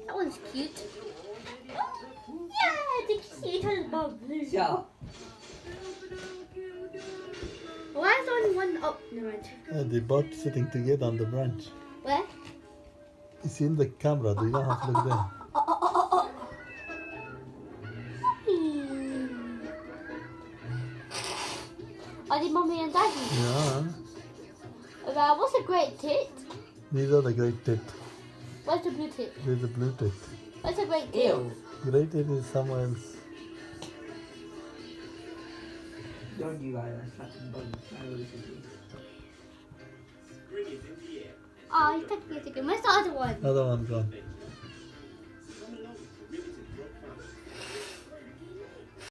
That one's cute. Yeah, did you see it on Bob Blue? Ja. Why is only one? Oh, no mind. They're both sitting together on the branch. Where? It's in the camera. You don't have to look there. Are they mommy and daddy? Yeah. What's a great tit? These are the great tit. Where's the blue tit? There's the blue tit. What's a great tit? Ew. Great tit is somewhere else. Don't you guys fucking bother. I know this is Oh, he's taking it again. Where's the other one? Other one gone.